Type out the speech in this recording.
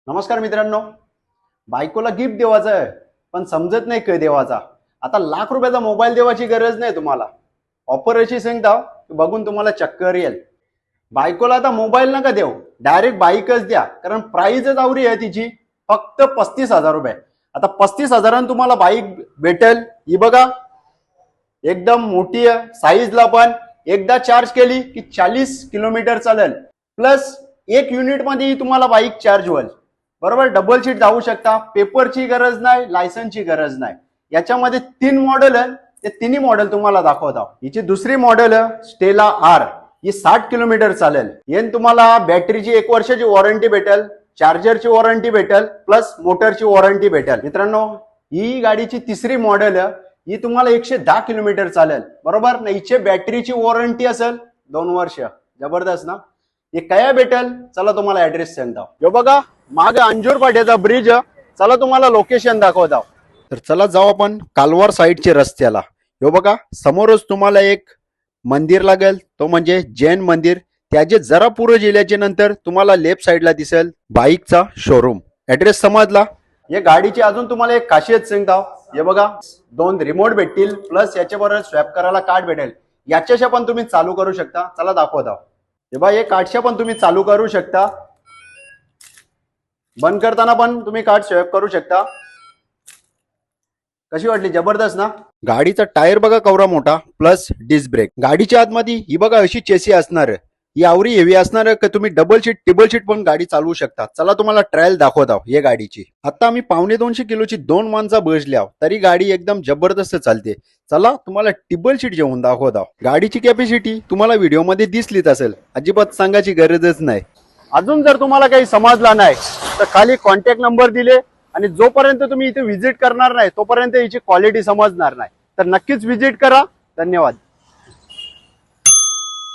नमस्कार मित्रांनो. बायकोला गिफ्ट देवाचं आहे पण समजत नाही काय देवाचा. आता लाख रुपयाचा मोबाईल देवाची गरज नाही तुम्हाला. ऑफर अशी सांगता की बघून तुम्हाला चक्कर येईल. बायकोला आता मोबाईल नका देऊ, डायरेक्ट बाईकच द्या, कारण प्राइसच आवरी आहे तिची फक्त 35,000 रुपये. आता 35,000 तुम्हाला बाईक भेटेल. ही बघा एकदम मोठी आहे साईजला, पण एकदा चार्ज केली की 40 किलोमीटर चालेल. प्लस 1 युनिट मध्ये तुम्हाला बाईक चार्ज होईल. बरोबर, डबल सीट जाऊ शकता. पेपरची गरज नाही, लायसन्सची गरज नाही. याच्यामध्ये 3 मॉडेल आहे, ते तिन्ही मॉडेल तुम्हाला दाखवतो. हिची दुसरी मॉडेल आहे स्टेला आर. ही 60 किलोमीटर चालेल. येन तुम्हाला बॅटरीची 1 वर्षाची वॉरंटी भेटेल, चार्जरची वॉरंटी भेटेल, प्लस मोटरची वॉरंटी भेटेल. मित्रांनो, ही गाडीची तिसरी मॉडेल आहे. ही तुम्हाला 110 किलोमीटर चालेल. बरोबर ना. हिचे बॅटरीची वॉरंटी असेल 2 वर्ष. जबरदस्त ना. हे काय भेटेल, चला तुम्हाला ऍड्रेस सांगतो. हे बघा मागे अंजूर पाट्याचा ब्रिज. चला तुम्हाला लोकेशन दाखवतो. तर चला जाऊ आपण कालवार साईडच्या रस्त्याला. हे बघा समोरच तुम्हाला एक मंदिर लागेल, तो म्हणजे जैन मंदिर. त्याचे जरा पुढे गेल्याच्या नंतर तुम्हाला लेफ्ट साईडला दिसेल बाईकचा शोरूम. ऍड्रेस समजला. या गाडीची अजून तुम्हाला एक खासियत सांगतो. हे बघा 2 रिमोट भेटतील, प्लस याच्याबरोबर स्वॅप करायला कार्ड भेटेल. याच्याशी पण तुम्ही चालू करू शकता. चला दाखवतो. हे बघा हे कार्डशा पण तुम्ही चालू करू शकता. बंद करताना पण तुम्ही कार्ड स्वॅप करू शकता. कशी वाटली? जबरदस्त ना. गाडीचा टायर बघा कवरा मोठा, प्लस डिस्क ब्रेक. गाडीच्या आतमध्ये ही बघा अशी चेसी असणार. ही आवरी हेवी असणार की तुम्ही डबल सीट टिबल सीट पण गाडी चालवू शकता. चला तुम्हाला ट्रायल दाखवत आहोत या गाडीची. आता आम्ही 250 किलोची 2 माणसं बसल्या तरी गाडी एकदम जबरदस्त चालते. चला तुम्हाला टिबल सीट जेवून दाखवत आहोत. गाडीची कॅपॅसिटी तुम्हाला व्हिडिओमध्ये दिसलीच असेल, अजिबात सांगायची गरजच नाही. अजून जर तुम्हाला काही समजला नाही तर खाली कॉन्टॅक्ट नंबर दिले, आणि जोपर्यंत तुम्ही इथे व्हिजिट करणार नाही तोपर्यंत याची क्वालिटी समजणार नाही. तर नक्कीच व्हिजिट करा. धन्यवाद.